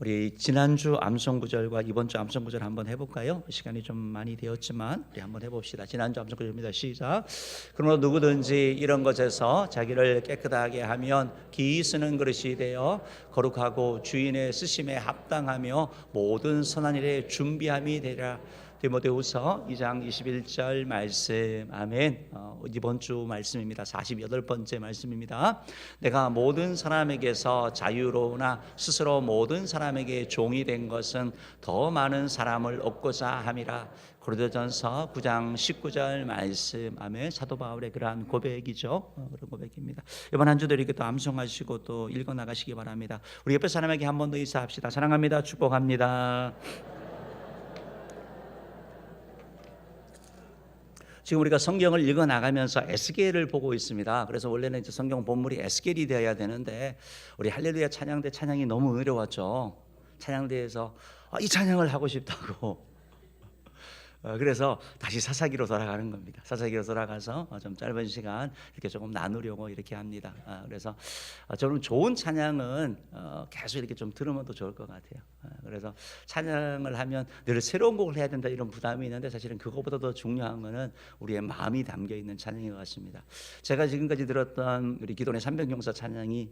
우리 지난주 암송구절과 이번주 암송구절 한번 해볼까요? 시간이 좀 많이 되었지만 우리 한번 해봅시다. 지난주 암송구절입니다. 시작. 그러므로 누구든지 이런 것에서 자기를 깨끗하게 하면 기이 쓰는 그릇이 되어 거룩하고 주인의 쓰심에 합당하며 모든 선한 일에 준비함이 되리라. 디모데후서 2장 21절 말씀. 아멘. 이번 주 말씀입니다. 48번째 말씀입니다. 내가 모든 사람에게서 자유로우나 스스로 모든 사람에게 종이 된 것은 더 많은 사람을 얻고자 함이라. 고린도전서 9장 19절 말씀. 아멘. 사도 바울의 그러한 고백이죠. 그런 고백입니다. 이번 한 주도 이렇게 또 암송하시고 또 읽어 나가시기 바랍니다. 우리 옆에 사람에게 한 번 더 인사합시다. 사랑합니다. 축복합니다. 지금 우리가 성경을 읽어 나가면서 에스겔을 보고 있습니다. 그래서 원래는 이제 성경 본물이 에스겔이 되어야 되는데 우리 할렐루야 찬양대 찬양이 너무 어려웠죠. 찬양대에서 이 찬양을 하고 싶다고. 그래서 다시 사사기로 돌아가는 겁니다. 사사기로 돌아가서 좀 짧은 시간 이렇게 조금 나누려고 이렇게 합니다. 그래서 저는 좋은 찬양은 계속 이렇게 좀 들으면 더 좋을 것 같아요. 그래서 찬양을 하면 늘 새로운 곡을 해야 된다 이런 부담이 있는데 사실은 그거보다 더 중요한 거는 우리의 마음이 담겨 있는 찬양인 것 같습니다. 제가 지금까지 들었던 우리 기도원의 300용사 찬양이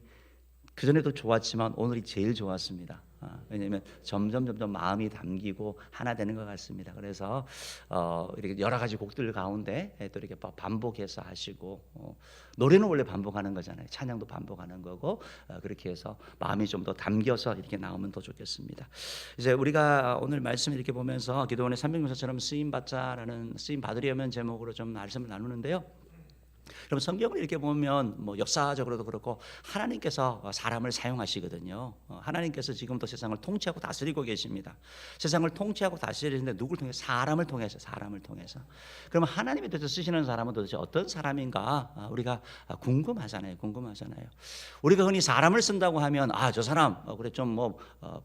그전에도 좋았지만 오늘이 제일 좋았습니다. 왜냐하면 점점 마음이 담기고 하나 되는 것 같습니다. 그래서 이렇게 여러 가지 곡들 가운데 또 이렇게 반복해서 하시고 노래는 원래 반복하는 거잖아요. 찬양도 반복하는 거고 그렇게 해서 마음이 좀 더 담겨서 이렇게 나오면 더 좋겠습니다. 이제 우리가 오늘 말씀 이렇게 보면서 기도원의 300용사처럼 쓰임 받자라는 쓰임 받으려면 제목으로 좀 말씀을 나누는데요. 여러분 성경을 이렇게 보면 뭐 역사적으로도 그렇고 하나님께서 사람을 사용하시거든요. 하나님께서 지금도 세상을 통치하고 다스리고 계십니다. 세상을 통치하고 다스리는데 누구를 통해서? 사람을 통해서. 그러면 하나님이 도대체 쓰시는 사람은 도대체 어떤 사람인가 우리가 궁금하잖아요. 우리가 흔히 사람을 쓴다고 하면 저 사람 그래 좀 뭐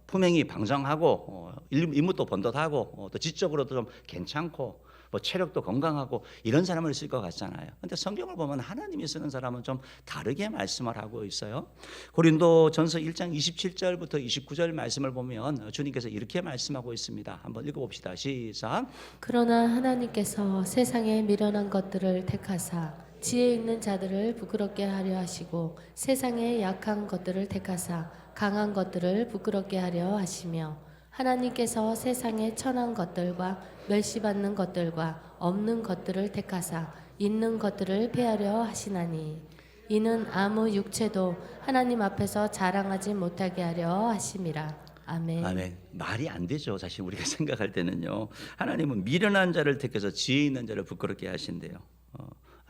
품행이 방정하고 인물도 번듯하고 또 지적으로도 좀 괜찮고 뭐 체력도 건강하고 이런 사람을 쓸 것 같잖아요. 근데 성경을 보면 하나님이 쓰는 사람은 좀 다르게 말씀을 하고 있어요. 고린도전서 1장 27절부터 29절 말씀을 보면 주님께서 이렇게 말씀하고 있습니다. 한번 읽어봅시다. 시작. 그러나 하나님께서 세상에 미련한 것들을 택하사 지혜 있는 자들을 부끄럽게 하려 하시고 세상에 약한 것들을 택하사 강한 것들을 부끄럽게 하려 하시며 하나님께서 세상에 천한 것들과 멸시받는 것들과 없는 것들을 택하사 있는 것들을 폐하려 하시나니 이는 아무 육체도 하나님 앞에서 자랑하지 못하게 하려 하심이라. 아멘. 아멘. 말이 안 되죠. 사실 우리가 생각할 때는요. 하나님은 미련한 자를 택해서 지혜 있는 자를 부끄럽게 하신대요.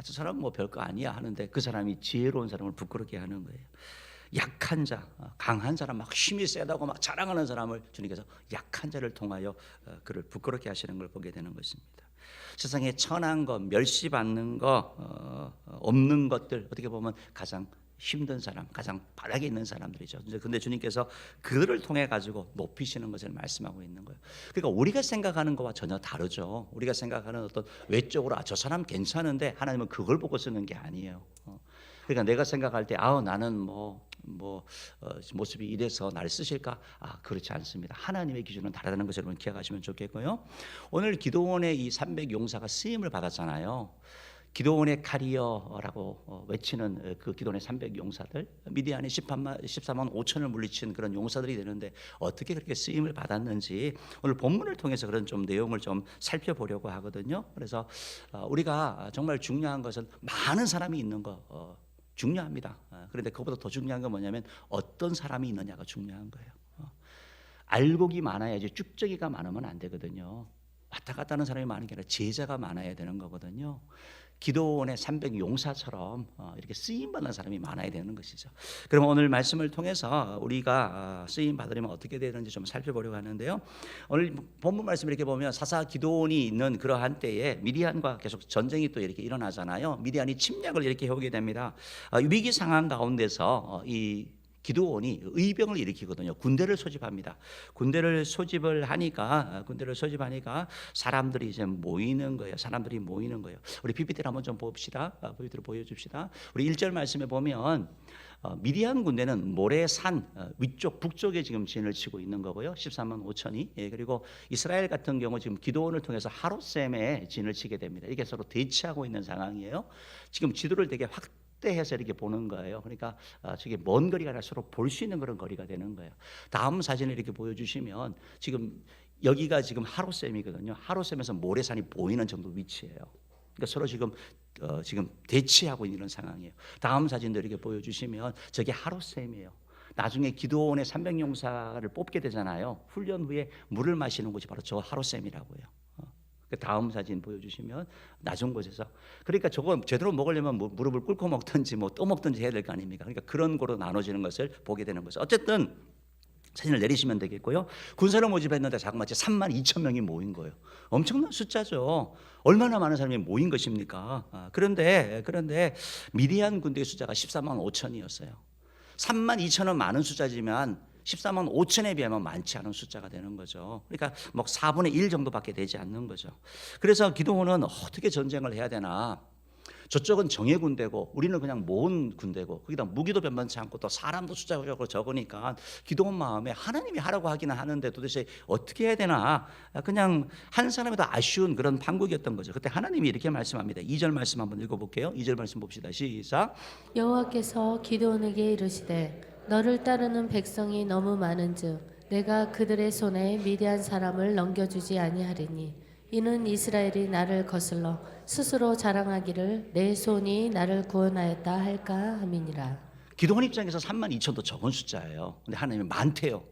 저 사람 뭐 별거 아니야 하는데 그 사람이 지혜로운 사람을 부끄럽게 하는 거예요. 약한 자, 강한 사람, 막 힘이 세다고 막 자랑하는 사람을 주님께서 약한 자를 통하여 그를 부끄럽게 하시는 걸 보게 되는 것입니다. 세상에 천한 것, 멸시받는 것, 없는 것들 어떻게 보면 가장 힘든 사람, 가장 바닥에 있는 사람들이죠. 근데 주님께서 그들을 통해 가지고 높이시는 것을 말씀하고 있는 거예요. 그러니까 우리가 생각하는 것과 전혀 다르죠. 우리가 생각하는 어떤 외적으로 저 사람 괜찮은데 하나님은 그걸 보고 쓰는 게 아니에요. 그러니까 내가 생각할 때 나는 모습이 이래서 나를 쓰실까? 그렇지 않습니다. 하나님의 기준은 다르다는 것을 여러분 기억하시면 좋겠고요. 오늘 기도원의 이 300용사가 쓰임을 받았잖아요. 기도원의 칼이여라고 외치는 그 기도원의 300용사들, 미디안이 14만 5천을 물리친 그런 용사들이 되는데 어떻게 그렇게 쓰임을 받았는지 오늘 본문을 통해서 그런 좀 내용을 좀 살펴보려고 하거든요. 그래서 우리가 정말 중요한 것은 많은 사람이 있는 거 중요합니다. 그런데 그것보다 더 중요한 건 뭐냐면 어떤 사람이 있느냐가 중요한 거예요. 알곡이 많아야지 쭉저기가 많으면 안 되거든요. 왔다 갔다 하는 사람이 많은 게 아니라 제자가 많아야 되는 거거든요. 기도원의 300용사처럼 이렇게 쓰임받는 사람이 많아야 되는 것이죠. 그럼 오늘 말씀을 통해서 우리가 쓰임 받으려면 어떻게 되는지 좀 살펴보려고 하는데요. 오늘 본문 말씀 이렇게 보면 사사 기도원이 있는 그러한 때에 미디안과 계속 전쟁이 또 이렇게 일어나잖아요. 미디안이 침략을 이렇게 해오게 됩니다. 위기 상황 가운데서 이 기드온이 의병을 일으키거든요. 군대를 소집합니다. 군대를 소집하니까 사람들이 이제 모이는 거예요. 사람들이 모이는 거예요. 우리 PPT를 한번 좀 봅시다. PPT를 보여줍시다. 우리 1절 말씀에 보면 미디안 군대는 모래산 위쪽 북쪽에 지금 진을 치고 있는 거고요. 13만 5천이. 예, 그리고 이스라엘 같은 경우 지금 기드온을 통해서 하롯셈에 진을 치게 됩니다. 이게 서로 대치하고 있는 상황이에요. 지금 지도를 되게 확대해서 이렇게 보는 거예요. 그러니까 저게 먼 거리가 아니라 서로 볼 수 있는 그런 거리가 되는 거예요. 다음 사진을 이렇게 보여주시면 지금 여기가 지금 하롯셈이거든요. 하롯셈에서 모래산이 보이는 정도 위치예요. 그러니까 서로 지금 대치하고 있는 상황이에요. 다음 사진도 이렇게 보여주시면 저게 하롯셈이에요. 나중에 기드온의 300용사를 뽑게 되잖아요. 훈련 후에 물을 마시는 곳이 바로 저 하롯셈이라고요. 다음 사진 보여주시면 낮은 곳에서 그러니까 저거 제대로 먹으려면 뭐 무릎을 꿇고 먹든지 뭐 떠먹든지 해야 될 거 아닙니까? 그러니까 그런 거로 나눠지는 것을 보게 되는 거죠. 어쨌든 사진을 내리시면 되겠고요. 군사를 모집했는데 자그마치 3만 2천 명이 모인 거예요. 엄청난 숫자죠. 얼마나 많은 사람이 모인 것입니까? 그런데 미디안 군대의 숫자가 14만 5천이었어요. 3만 2천은 많은 숫자지만 14만 5천에 비하면 많지 않은 숫자가 되는 거죠. 그러니까 뭐 4분의 1 정도밖에 되지 않는 거죠. 그래서 기드온은 어떻게 전쟁을 해야 되나? 저쪽은 정예 군대고 우리는 그냥 모은 군대고 거기다 무기도 변변치 않고 또 사람도 숫자가 적으니까 기드온 마음에 하나님이 하라고 하기는 하는데 도대체 어떻게 해야 되나? 그냥 한 사람이 더 아쉬운 그런 판국이었던 거죠. 그때 하나님이 이렇게 말씀합니다. 2절 말씀 한번 읽어볼게요. 2절 말씀 봅시다. 시작. 여호와께서 기드온에게 이르시되 너를 따르는 백성이 너무 많은즉 내가 그들의 손에 미디안 사람을 넘겨주지 아니하리니 이는 이스라엘이 나를 거슬러 스스로 자랑하기를 내 손이 나를 구원하였다 할까 함이니라. 기드온 입장에서 3만 2천도 적은 숫자예요. 근데 하나님이 많대요.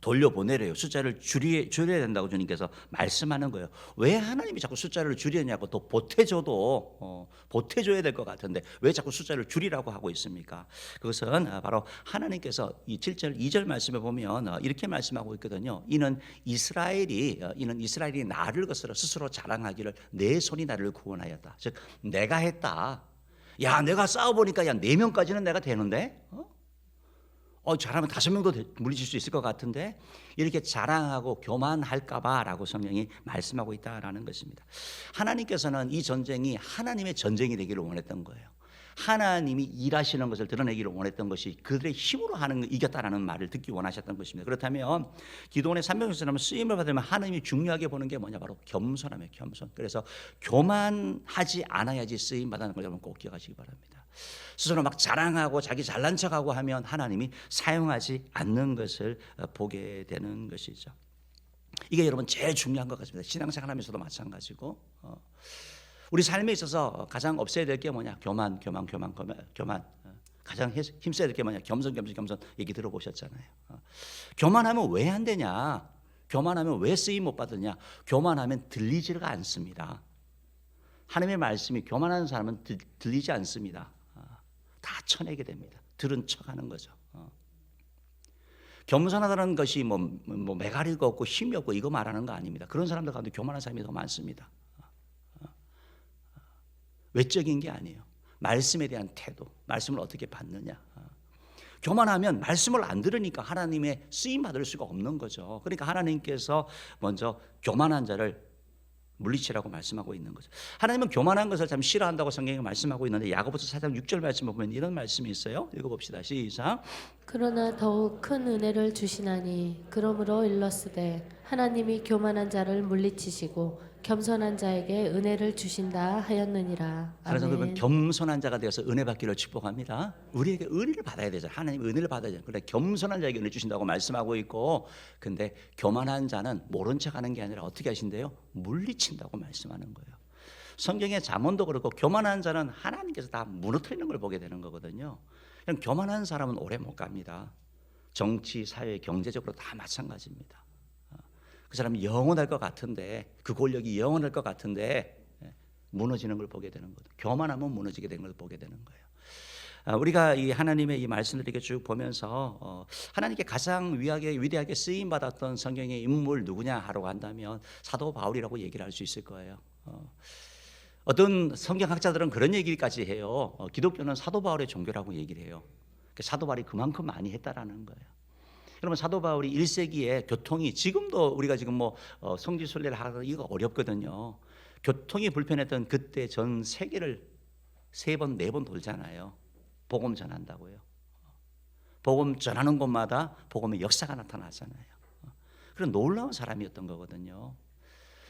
돌려보내래요. 숫자를 줄여야 된다고 주님께서 말씀하는 거예요. 왜 하나님이 자꾸 숫자를 줄이냐고 또 보태줘야 될 것 같은데 왜 자꾸 숫자를 줄이라고 하고 있습니까? 그것은 바로 하나님께서 이 7절 2절 말씀에 보면 이렇게 말씀하고 있거든요. 이는 이스라엘이 나를 거슬러 스스로 자랑하기를 내 손이 나를 구원하였다. 즉 내가 했다. 야 내가 싸워보니까 야 4명까지는 내가 되는데 잘하면 5명도 물리칠 수 있을 것 같은데 이렇게 자랑하고 교만할까봐라고 성령이 말씀하고 있다라는 것입니다. 하나님께서는 이 전쟁이 하나님의 전쟁이 되기를 원했던 거예요. 하나님이 일하시는 것을 드러내기를 원했던 것이 그들의 힘으로 이겼다라는 말을 듣기 원하셨던 것입니다. 그렇다면 기드온의 300용사라면 쓰임을 받으면 하나님이 중요하게 보는 게 뭐냐? 바로 겸손함이에요. 겸손. 그래서 교만하지 않아야지 쓰임 받는 걸 여러분 꼭 기억하시기 바랍니다. 스스로 막 자랑하고 자기 잘난 척하고 하면 하나님이 사용하지 않는 것을 보게 되는 것이죠. 이게 여러분 제일 중요한 것 같습니다. 신앙생활하면서도 마찬가지고 우리 삶에 있어서 가장 없애야 될 게 뭐냐? 교만. 가장 힘써야 될 게 뭐냐? 겸손 얘기 들어보셨잖아요. 교만하면 왜 안 되냐? 교만하면 왜 쓰임 못 받느냐? 교만하면 들리지가 않습니다. 하나님의 말씀이 교만하는 사람은 들리지 않습니다. 다 쳐내게 됩니다. 들은 척하는 거죠. 겸손하다는 것이 뭐 메가리가 없고 힘이 없고 이거 말하는 거 아닙니다. 그런 사람들 가운데 교만한 사람이 더 많습니다. 외적인 게 아니에요. 말씀에 대한 태도, 말씀을 어떻게 받느냐. 교만하면 말씀을 안 들으니까 하나님의 쓰임 받을 수가 없는 거죠. 그러니까 하나님께서 먼저 교만한 자를 물리치라고 말씀하고 있는 거죠. 하나님은 교만한 것을 참 싫어한다고 성경에 말씀하고 있는데 야고보서 4장 6절 말씀 보면 이런 말씀이 있어요. 읽어봅시다. 시작. 그러나 더욱 큰 은혜를 주시나니 그러므로 일렀으되 하나님이 교만한 자를 물리치시고 겸손한 자에게 은혜를 주신다 하였느니라. 그래서 아멘. 그러면 겸손한 자가 되어서 은혜 받기를 축복합니다. 우리에게 은혜를 받아야 되잖아요. 하나님 은혜를 받아야 되잖아요. 그런데 겸손한 자에게 은혜 주신다고 말씀하고 있고, 근데 교만한 자는 모른 척하는 게 아니라 어떻게 하신대요? 물리친다고 말씀하는 거예요. 성경의 잠언도 그렇고 교만한 자는 하나님께서 다 무너뜨리는 걸 보게 되는 거거든요. 그냥 교만한 사람은 오래 못 갑니다. 정치, 사회, 경제적으로 다 마찬가지입니다. 그 사람이 영원할 것 같은데, 그 권력이 영원할 것 같은데 무너지는 걸 보게 되는 거죠. 교만하면 무너지게 되는 걸 보게 되는 거예요. 우리가 이 하나님의 이 말씀을 이렇게 쭉 보면서 하나님께 가장 위대하게 쓰임 받았던 성경의 인물 누구냐 하라고 한다면 사도 바울이라고 얘기를 할 수 있을 거예요. 어떤 성경학자들은 그런 얘기까지 해요. 기독교는 사도 바울의 종교라고 얘기를 해요. 사도 바울이 그만큼 많이 했다라는 거예요. 여러분 사도 바울이 1세기에 교통이 지금도 우리가 지금 뭐 성지순례를 하기가 어렵거든요. 교통이 불편했던 그때 전 세계를 3번 4번 돌잖아요. 복음 전한다고요. 복음 전하는 곳마다 복음의 역사가 나타나잖아요. 그런 놀라운 사람이었던 거거든요.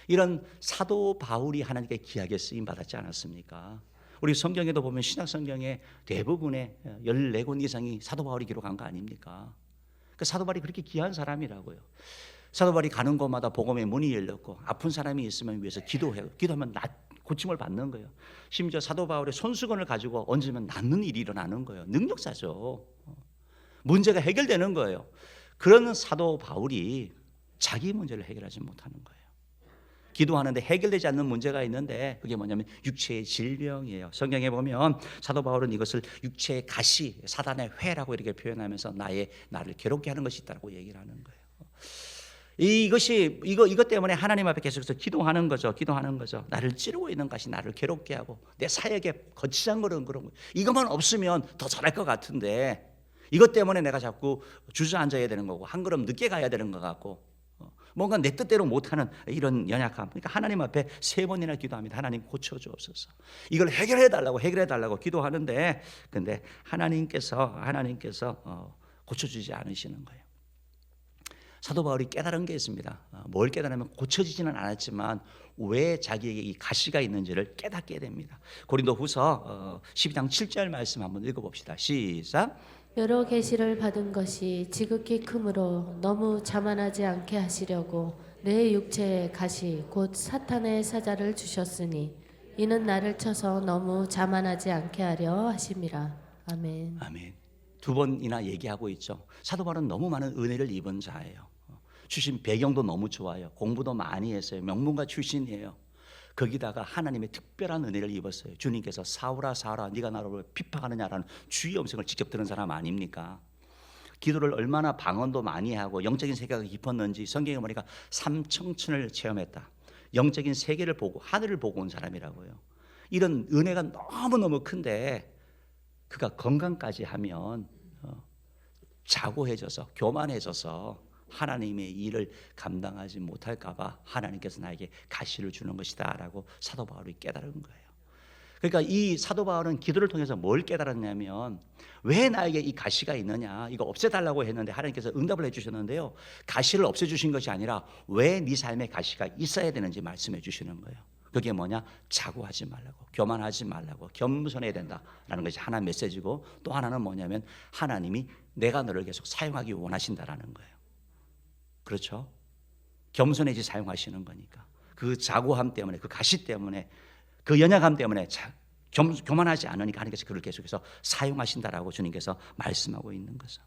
이런 사도 바울이 하나님께 귀하게 쓰임 받았지 않았습니까? 우리 성경에도 보면 신약 성경의 대부분의 14권 이상이 사도 바울이 기록한 거 아닙니까? 그 사도 바울이 그렇게 귀한 사람이라고요. 사도 바울이 가는 곳마다 복음의 문이 열렸고 아픈 사람이 있으면 위해서 기도해요. 기도하면 고침을 받는 거예요. 심지어 사도 바울의 손수건을 가지고 얹으면 낫는 일이 일어나는 거예요. 능력자죠. 문제가 해결되는 거예요. 그런 사도 바울이 자기 문제를 해결하지 못하는 거예요. 기도하는데 해결되지 않는 문제가 있는데 그게 뭐냐면 육체의 질병이에요. 성경에 보면 사도 바울은 이것을 육체의 가시, 사단의 회라고 이렇게 표현하면서 나를 괴롭게 하는 것이 있다고 얘기를 하는 거예요. 이것 때문에 하나님 앞에 계속해서 기도하는 거죠. 나를 찌르고 있는 것이 나를 괴롭게 하고 내 사역에 거치장거리는 그런 거. 이것만 없으면 더 잘할 것 같은데 이것 때문에 내가 자꾸 주저앉아야 되는 거고 한 걸음 늦게 가야 되는 것 같고 뭔가 내 뜻대로 못하는 이런 연약함. 그러니까 하나님 앞에 3번이나 기도합니다. 하나님 고쳐주옵소서. 이걸 해결해 달라고 기도하는데 근데 하나님께서 고쳐주지 않으시는 거예요. 사도 바울이 깨달은 게 있습니다. 뭘 깨달으면 고쳐지지는 않았지만 왜 자기에게 이 가시가 있는지를 깨닫게 됩니다. 고린도후서 12장 7절 말씀 한번 읽어봅시다. 시작. 여러 계시를 받은 것이 지극히 크므로 너무 자만하지 않게 하시려고 내 육체에 가시 곧 사탄의 사자를 주셨으니 이는 나를 쳐서 너무 자만하지 않게 하려 하심이라. 아멘. 아멘. 2번이나 얘기하고 있죠. 사도 바울은 너무 많은 은혜를 입은 자예요. 주신 배경도 너무 좋아요. 공부도 많이 했어요. 명문가 출신이에요. 거기다가 하나님의 특별한 은혜를 입었어요. 주님께서 사울아 사울아 네가 나를 핍박하느냐라는 주의 음성을 직접 들은 사람 아닙니까? 기도를 얼마나 방언도 많이 하고 영적인 세계가 깊었는지 성경에 보니까 삼청천을 체험했다. 영적인 세계를 보고 하늘을 보고 온 사람이라고요. 이런 은혜가 너무너무 큰데 그가 건강까지 하면 자고해져서 교만해져서 하나님의 일을 감당하지 못할까 봐 하나님께서 나에게 가시를 주는 것이다 라고 사도 바울이 깨달은 거예요. 그러니까 이 사도 바울은 기도를 통해서 뭘 깨달았냐면 왜 나에게 이 가시가 있느냐 이거 없애달라고 했는데 하나님께서 응답을 해주셨는데요. 가시를 없애주신 것이 아니라 왜 네 삶에 가시가 있어야 되는지 말씀해 주시는 거예요. 그게 뭐냐? 자고하지 말라고, 교만하지 말라고, 겸손해야 된다라는 것이 하나 메시지고 또 하나는 뭐냐면 하나님이 내가 너를 계속 사용하기 원하신다라는 거예요. 그렇죠? 겸손해지 사용하시는 거니까 그 자고함 때문에 그 가시 때문에 그 연약함 때문에 교만하지 않으니까 하나님께서 그를 계속해서 사용하신다라고 주님께서 말씀하고 있는 거죠.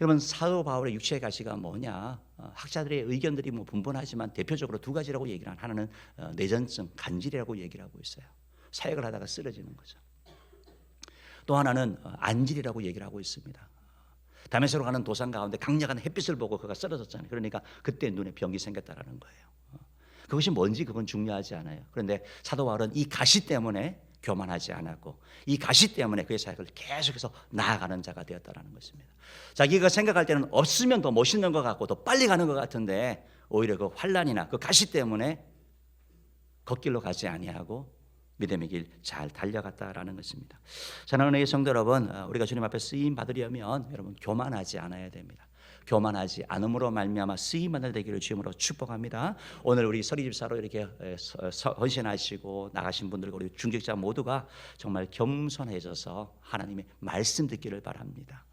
여러분 사도 바울의 육체의 가시가 뭐냐? 학자들의 의견들이 뭐 분분하지만 대표적으로 2가지라고 얘기를 하는 하나는 내전증, 간질이라고 얘기를 하고 있어요. 사역을 하다가 쓰러지는 거죠. 또 하나는 안질이라고 얘기를 하고 있습니다. 다메섹으로 가는 도상 가운데 강력한 햇빛을 보고 그가 쓰러졌잖아요. 그러니까 그때 눈에 병이 생겼다라는 거예요. 그것이 뭔지 그건 중요하지 않아요. 그런데 사도 바울은 이 가시 때문에 교만하지 않았고 이 가시 때문에 그의 사역을 계속해서 나아가는 자가 되었다라는 것입니다. 자기가 생각할 때는 없으면 더 멋있는 것 같고 더 빨리 가는 것 같은데 오히려 그 환난이나 그 가시 때문에 걷길로 가지 아니하고 믿음의 길 잘 달려갔다라는 것입니다. 사랑하는 성도 여러분, 우리가 주님 앞에 쓰임 받으려면 여러분 교만하지 않아야 됩니다. 교만하지 않음으로 말미암아 쓰임 받을 되기를 주님으로 축복합니다. 오늘 우리 서리집사로 이렇게 헌신하시고 나가신 분들과 우리 중직자 모두가 정말 겸손해져서 하나님의 말씀 듣기를 바랍니다.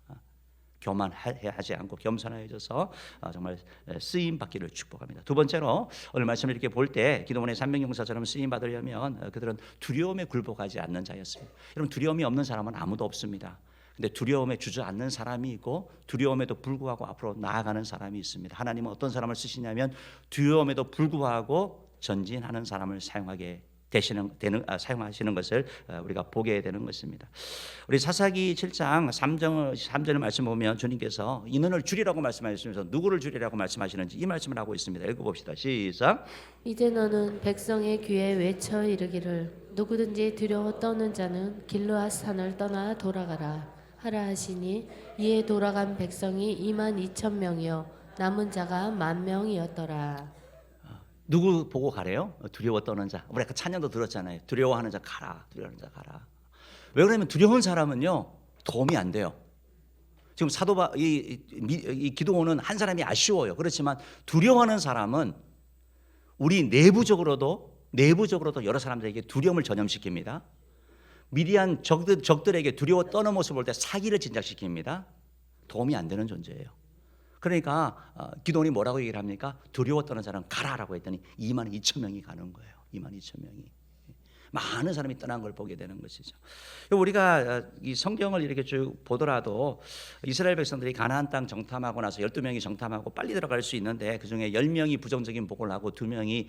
교만하지 않고 겸손해져서 정말 쓰임 받기를 축복합니다. 2번째로 오늘 말씀을 이렇게 볼 때 기도원의 300용사처럼 쓰임 받으려면 그들은 두려움에 굴복하지 않는 자였습니다. 여러분 두려움이 없는 사람은 아무도 없습니다. 근데 두려움에 주저앉는 사람이 있고 두려움에도 불구하고 앞으로 나아가는 사람이 있습니다. 하나님은 어떤 사람을 쓰시냐면 두려움에도 불구하고 전진하는 사람을 사용하시는 것을 우리가 보게 되는 것입니다. 우리 사사기 7장 3절 말씀 보면 주님께서 인원을 줄이라고 말씀하시면서 누구를 줄이라고 말씀하시는지 이 말씀을 하고 있습니다. 읽어봅시다. 시작. 이제 너는 백성의 귀에 외쳐 이르기를 누구든지 두려워 떠는 자는 길르앗 산을 떠나 돌아가라. 하라 하시니 이에 돌아간 백성이 22,000명이요 남은 자가 10,000명이었더라. 누구 보고 가래요? 두려워 떠는 자. 우리 아까 찬양도 들었잖아요. 두려워하는 자 가라. 두려워하는 자 가라. 왜 그러냐면 두려운 사람은요 도움이 안 돼요. 지금 이 기도원은 한 사람이 아쉬워요. 그렇지만 두려워하는 사람은 우리 내부적으로도 여러 사람들에게 두려움을 전염시킵니다. 미디안 적들에게 두려워 떠는 모습을 볼 때 사기를 진작시킵니다. 도움이 안 되는 존재예요. 그러니까 기도원이 뭐라고 얘기를 합니까? 두려워 떠는 사람 가라라고 했더니 22,000명이 가는 거예요. 22,000명이. 많은 사람이 떠난 걸 보게 되는 것이죠. 우리가 이 성경을 이렇게 쭉 보더라도 이스라엘 백성들이 가나안 땅 정탐하고 나서 12명이 정탐하고 빨리 들어갈 수 있는데 그중에 10명이 부정적인 복을 하고 2명이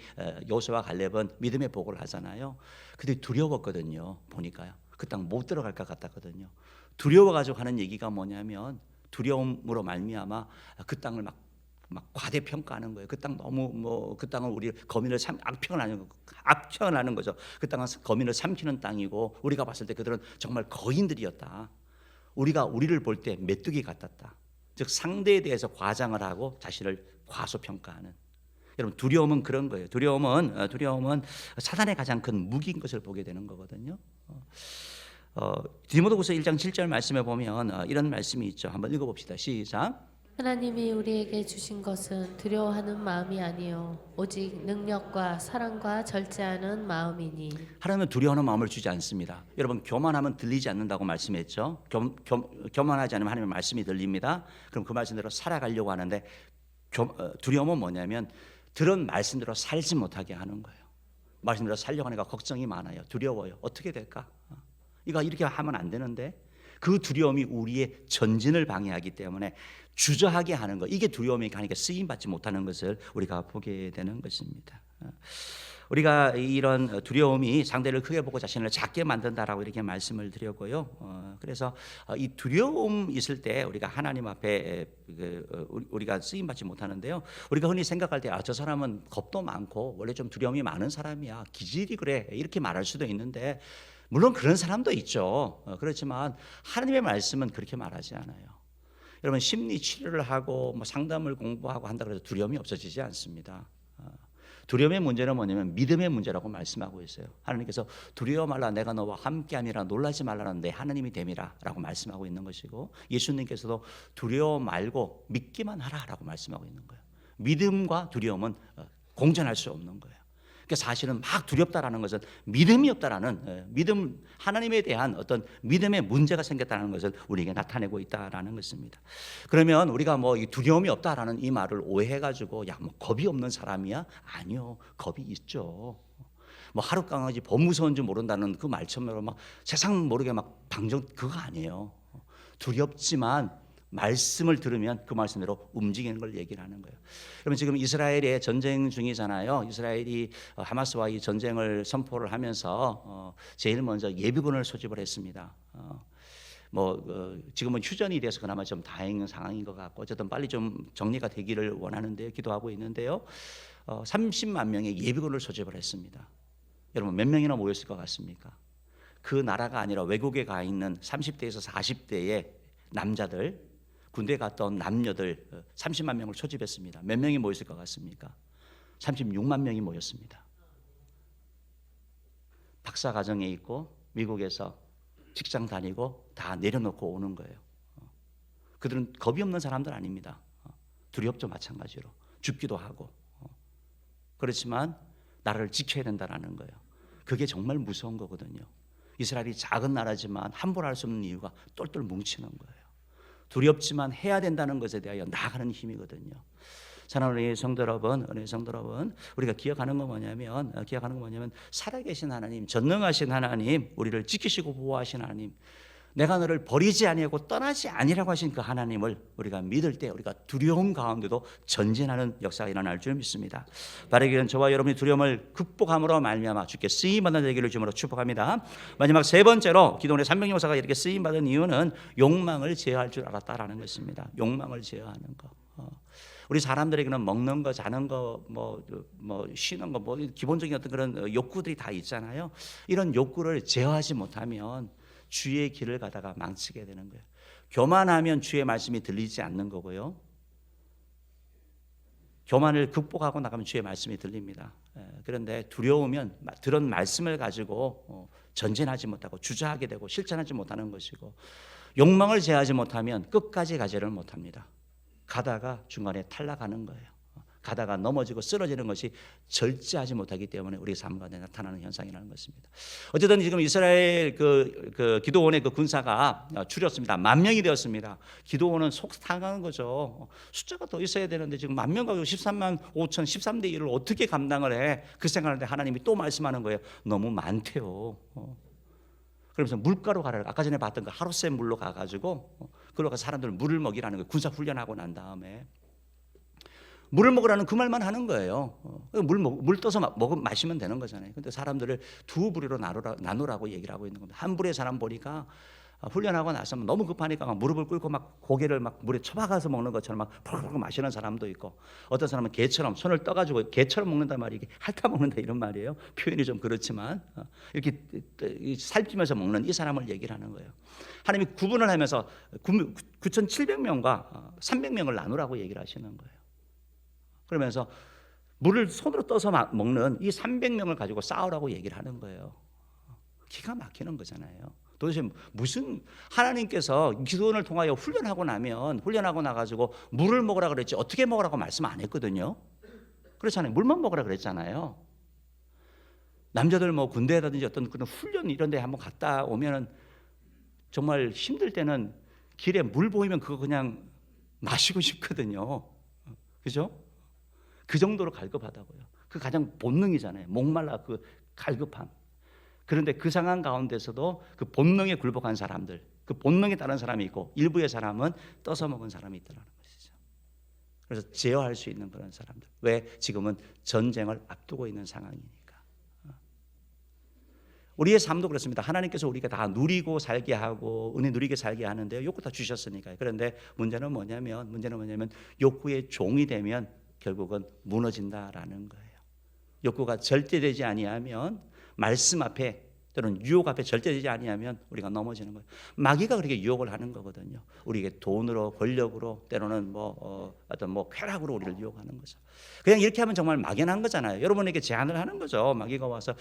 여호수아와 갈렙은 믿음의 복을 하잖아요. 근데 두려웠거든요. 보니까요. 그 땅 못 들어갈 것 같았거든요. 두려워가지고 하는 얘기가 뭐냐면 두려움으로 말미암아 그 땅을 막 과대평가하는 거예요. 그 땅 너무 그 땅은 우리 거민을 악평하는 거죠. 그 땅은 거민을 삼키는 땅이고 우리가 봤을 때 그들은 정말 거인들이었다. 우리를 볼 때 메뚜기 같았다. 즉 상대에 대해서 과장을 하고 자신을 과소평가하는. 여러분 두려움은 그런 거예요. 두려움은 사단의 가장 큰 무기인 것을 보게 되는 거거든요. 디모데후서 1장 7절 말씀에 보면 이런 말씀이 있죠. 한번 읽어봅시다. 시작. 하나님이 우리에게 주신 것은 두려워하는 마음이 아니요 오직 능력과 사랑과 절제하는 마음이니. 하나님은 두려워하는 마음을 주지 않습니다. 여러분 교만하면 들리지 않는다고 말씀했죠. 교만하지 않으면 하나님의 말씀이 들립니다. 그럼 그 말씀대로 살아가려고 하는데 두려움은 뭐냐면 들은 말씀대로 살지 못하게 하는 거예요. 말씀대로 살려고 하니까 걱정이 많아요. 두려워요. 어떻게 될까? 이거 이렇게 하면 안 되는데 그 두려움이 우리의 전진을 방해하기 때문에 주저하게 하는 것, 이게 두려움이 가니까 쓰임받지 못하는 것을 우리가 보게 되는 것입니다. 우리가 이런 두려움이 상대를 크게 보고 자신을 작게 만든다라고 이렇게 말씀을 드렸고요. 그래서 이 두려움 있을 때 우리가 하나님 앞에 우리가 쓰임받지 못하는데요. 우리가 흔히 생각할 때 저 사람은 겁도 많고 원래 좀 두려움이 많은 사람이야, 기질이 그래, 이렇게 말할 수도 있는데 물론 그런 사람도 있죠. 그렇지만 하나님의 말씀은 그렇게 말하지 않아요. 여러분 심리 치료를 하고 상담을 공부하고 한다 그래서 두려움이 없어지지 않습니다. 두려움의 문제는 뭐냐면 믿음의 문제라고 말씀하고 있어요. 하나님께서 두려워 말라, 내가 너와 함께함이라, 놀라지 말라는 내 하나님이 됨이라 라고 말씀하고 있는 것이고, 예수님께서도 두려워 말고 믿기만 하라라고 말씀하고 있는 거예요. 믿음과 두려움은 공존할 수 없는 거예요. 그러니까 사실은 막 두렵다라는 것은 믿음이 없다라는, 믿음, 하나님에 대한 어떤 믿음의 문제가 생겼다는 것을 우리에게 나타내고 있다라는 것입니다. 그러면 우리가 이 두려움이 없다라는 이 말을 오해해가지고 겁이 없는 사람이야? 아니요, 겁이 있죠. 하루 강아지 범 무서운 줄 모른다는 그 말처럼 세상 모르게 방정, 그거 아니에요. 두렵지만 말씀을 들으면 그 말씀대로 움직이는 걸 얘기를 하는 거예요. 여러분 지금 이스라엘의 전쟁 중이잖아요. 이스라엘이 하마스와 이 전쟁을 선포를 하면서 제일 먼저 예비군을 소집을 했습니다. 지금은 휴전이 돼서 그나마 좀 다행인 상황인 것 같고 어쨌든 빨리 좀 정리가 되기를 원하는데 기도하고 있는데요. 30만 명의 예비군을 소집을 했습니다. 여러분 몇 명이나 모였을 것 같습니까? 그 나라가 아니라 외국에 가 있는 30대에서 40대의 남자들, 군대 갔다 온 남녀들 30만 명을 소집했습니다. 몇 명이 모였을 것 같습니까? 36만 명이 모였습니다. 박사 과정에 있고 미국에서 직장 다니고 다 내려놓고 오는 거예요. 그들은 겁이 없는 사람들 아닙니다. 두렵죠, 마찬가지로. 죽기도 하고. 그렇지만 나라를 지켜야 된다는 거예요. 그게 정말 무서운 거거든요. 이스라엘이 작은 나라지만 함부로 할 수 없는 이유가 똘똘 뭉치는 거예요. 두렵지만 해야 된다는 것에 대하여 나아가는 힘이거든요. 사랑하는 은혜의 성도 여러분, 우리가 기억하는 건 뭐냐면 살아계신 하나님, 전능하신 하나님, 우리를 지키시고 보호하신 하나님, 내가 너를 버리지 아니하고 떠나지 아니라고 하신 그 하나님을 우리가 믿을 때 우리가 두려움 가운데도 전진하는 역사가 일어날 줄 믿습니다. 바라기는 저와 여러분이 두려움을 극복함으로 말미암아 주께 쓰임받는 되기를 주므로 축복합니다. 마지막 세 번째로 기도원의 300용사가 이렇게 쓰임받은 이유는 욕망을 제어할 줄 알았다라는 것입니다. 욕망을 제어하는 거. 우리 사람들에게는 먹는 거, 자는 거, 쉬는 거, 기본적인 어떤 그런 욕구들이 다 있잖아요. 이런 욕구를 제어하지 못하면 주의 길을 가다가 망치게 되는 거예요. 교만하면 주의 말씀이 들리지 않는 거고요. 교만을 극복하고 나가면 주의 말씀이 들립니다. 그런데 두려우면 들은 말씀을 가지고 전진하지 못하고 주저하게 되고 실천하지 못하는 것이고, 욕망을 제어하지 못하면 끝까지 가지를 못합니다. 가다가 중간에 탈락하는 거예요. 가다가 넘어지고 쓰러지는 것이 절제하지 못하기 때문에 우리 삶 가운데 나타나는 현상이라는 것입니다. 어쨌든 지금 이스라엘 그 기드온의 그 군사가 줄였습니다. 10,000명이 되었습니다. 기드온은 속 상한 거죠. 숫자가 더 있어야 되는데 지금 10,000명 가지고 135,000 13대 1을 어떻게 감당을 해? 그 생각하는데 하나님이 또 말씀하는 거예요. 너무 많대요. 그러면서 물가로 가라. 아까 전에 봤던 그 하루세 물로 가가지고 그러고 사람들 물을 먹이라는 거예요. 군사 훈련하고 난 다음에 물을 먹으라는 그 말만 하는 거예요. 물 떠서 마시면 되는 거잖아요. 근데 사람들을 두 부류로 나누라고 얘기를 하고 있는 겁니다. 한 부류의 사람 보니까 훈련하고 나서면 너무 급하니까 막 무릎을 꿇고 막 고개를 막 물에 처박아서 먹는 것처럼 막 펄펄 마시는 사람도 있고, 어떤 사람은 개처럼 손을 떠가지고 개처럼 먹는단 말이, 이게 핥아 먹는다 이런 말이에요. 표현이 좀 그렇지만 이렇게 살피면서 먹는 이 사람을 얘기를 하는 거예요. 하나님이 구분을 하면서 9,700명과 300명을 나누라고 얘기를 하시는 거예요. 그러면서 물을 손으로 떠서 먹는 이 300명을 가지고 싸우라고 얘기를 하는 거예요. 기가 막히는 거잖아요. 도대체 무슨, 하나님께서 기도원을 통하여 훈련하고 나가지고 물을 먹으라 그랬지 어떻게 먹으라고 말씀 안 했거든요. 그렇잖아요. 물만 먹으라 그랬잖아요. 남자들 뭐 군대라든지 어떤 그런 훈련 이런 데 한번 갔다 오면은 정말 힘들 때는 길에 물 보이면 그거 그냥 마시고 싶거든요. 그죠? 그 정도로 갈급하다고요. 그 가장 본능이잖아요. 목말라 그 갈급함. 그런데 그 상황 가운데서도 그 본능에 굴복한 사람들, 그 본능에 따른 사람이 있고, 일부의 사람은 떠서 먹은 사람이 있다는 것이죠. 그래서 제어할 수 있는 그런 사람들. 왜? 지금은 전쟁을 앞두고 있는 상황이니까. 우리의 삶도 그렇습니다. 하나님께서 우리가 다 누리고 살게 하고 은혜 누리게 살게 하는데요, 욕구 다 주셨으니까요. 그런데 문제는 뭐냐면 욕구의 종이 되면 결국은 무너진다라는 거예요. 욕구가 절대되지 아니하면, 말씀 앞에 또는 유혹 앞에 절대되지 아니하면 우리가 넘어지는 거예요. 마귀가 그렇게 유혹을 하는 거거든요. 우리에게 돈으로, 권력으로, 때로는 어떤 쾌락으로 우리를 유혹하는 거죠. 그냥 이렇게 하면 정말 막연한 거잖아요. 여러분에게 제안을 하는 거죠. 마귀가 와서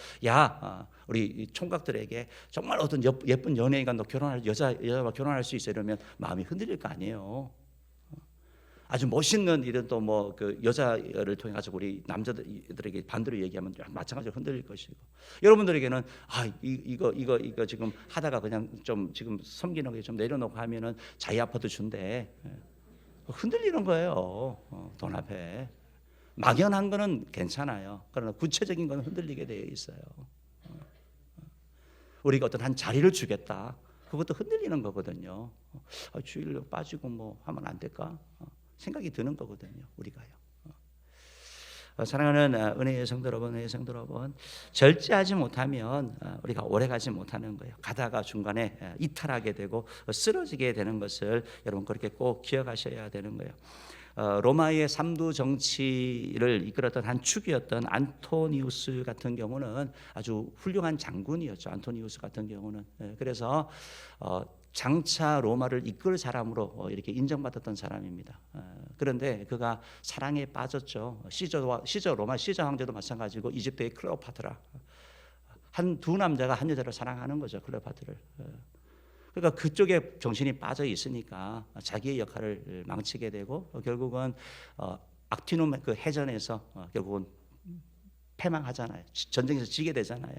우리 총각들에게 정말 어떤 예쁜 연예인과 너 결혼할 여자와 결혼할 수 있어 이러면 마음이 흔들릴 거 아니에요. 아주 멋있는 이런 또 그 여자를 통해 가지고 우리 남자들에게 반대로 얘기하면 마찬가지로 흔들릴 것이고, 여러분들에게는 이거 지금 하다가 그냥 좀 지금 섬기는 게 좀 내려놓고 하면은 자기 아파트 준대. 흔들리는 거예요. 돈 앞에. 막연한 거는 괜찮아요. 그러나 구체적인 건 흔들리게 되어 있어요. 우리가 어떤 한 자리를 주겠다. 그것도 흔들리는 거거든요. 주일로 빠지고 하면 안 될까? 생각이 드는 거거든요. 우리가요. 사랑하는 은혜의 성도 여러분, 절제하지 못하면 우리가 오래가지 못하는 거예요. 가다가 중간에 이탈하게 되고 쓰러지게 되는 것을 여러분 그렇게 꼭 기억하셔야 되는 거예요. 로마의 삼두 정치를 이끌었던 한 축이었던 안토니우스 같은 경우는 아주 훌륭한 장군이었죠. 안토니우스 같은 경우는. 그래서 장차 로마를 이끌 사람으로 이렇게 인정받았던 사람입니다. 그런데 그가 사랑에 빠졌죠. 로마 시저 황제도 마찬가지고 이집트의 클레오파트라, 두 남자가 한 여자를 사랑하는 거죠. 클레오파트를. 그러니까 그쪽에 정신이 빠져 있으니까 자기의 역할을 망치게 되고 결국은 악티눔 그 해전에서 결국은 패망하잖아요. 전쟁에서 지게 되잖아요.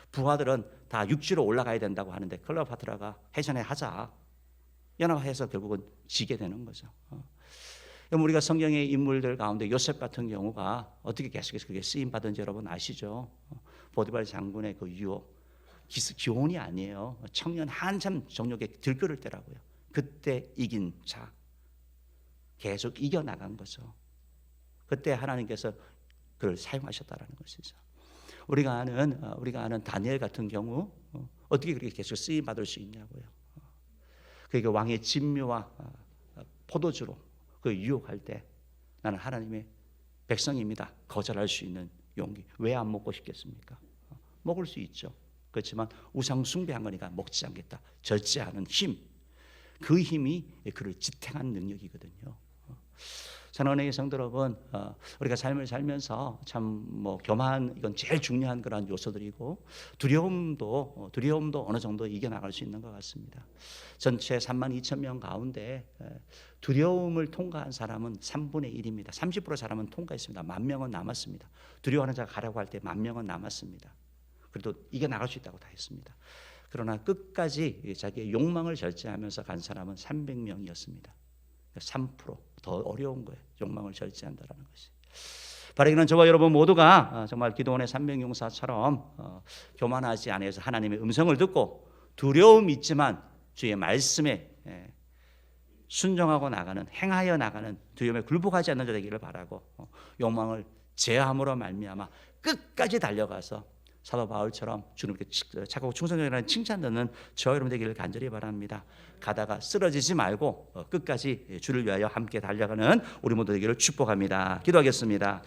부하들은 다 육지로 올라가야 된다고 하는데 클레오파트라가 해전에 하자 연합해서 결국은 지게 되는 거죠. 우리가 성경의 인물들 가운데 요셉 같은 경우가 어떻게 계속해서 그게 쓰임 받은지 여러분 아시죠? 보디발 장군의 그 유혹, 기혼이 아니에요. 청년 한참 정욕에 들끓을 때라고요. 그때 이긴 자, 계속 이겨 나간 거죠. 그때 하나님께서 그를 사용하셨다라는 것이죠. 우리가 아는 다니엘 같은 경우 어떻게 그렇게 계속 쓰임 받을 수 있냐고요. 그러니까 왕의 진묘와 포도주로 그 유혹할 때 나는 하나님의 백성입니다. 거절할 수 있는 용기. 왜 안 먹고 싶겠습니까? 먹을 수 있죠. 그렇지만 우상 숭배한 거니까 먹지 않겠다. 절제하는 힘, 그 힘이 그를 지탱하는 능력이거든요. 사랑하는 성도 여러분, 우리가 삶을 살면서 참 뭐 교만, 이건 제일 중요한 그런 요소들이고, 두려움도 어느 정도 이겨나갈 수 있는 것 같습니다. 전체 32,000명 가운데 두려움을 통과한 사람은 3분의 1입니다. 30% 사람은 통과했습니다. 10,000명은 남았습니다. 두려워하는 자가 가라고 할 때 10,000명은 남았습니다. 그래도 이겨나갈 수 있다고 다 했습니다. 그러나 끝까지 자기의 욕망을 절제하면서 간 사람은 300명이었습니다. 3%더 어려운 거예요. 욕망을 절제한다라는 것이. 바라기는 저와 여러분 모두가 정말 기도원의 300용사처럼 교만하지 않아서 하나님의 음성을 듣고 두려움이 있지만 주의 말씀에 순종하고 나가는, 행하여 나가는, 두려움에 굴복하지 않는 자 되기를 바라고, 욕망을 제함으로 말미암아 끝까지 달려가서 사도 바울처럼 주님께 착하고 충성적이라는 칭찬 듣는 저와 여러분 되기를 간절히 바랍니다. 가다가 쓰러지지 말고 끝까지 주를 위하여 함께 달려가는 우리 모두 되기를 축복합니다. 기도하겠습니다.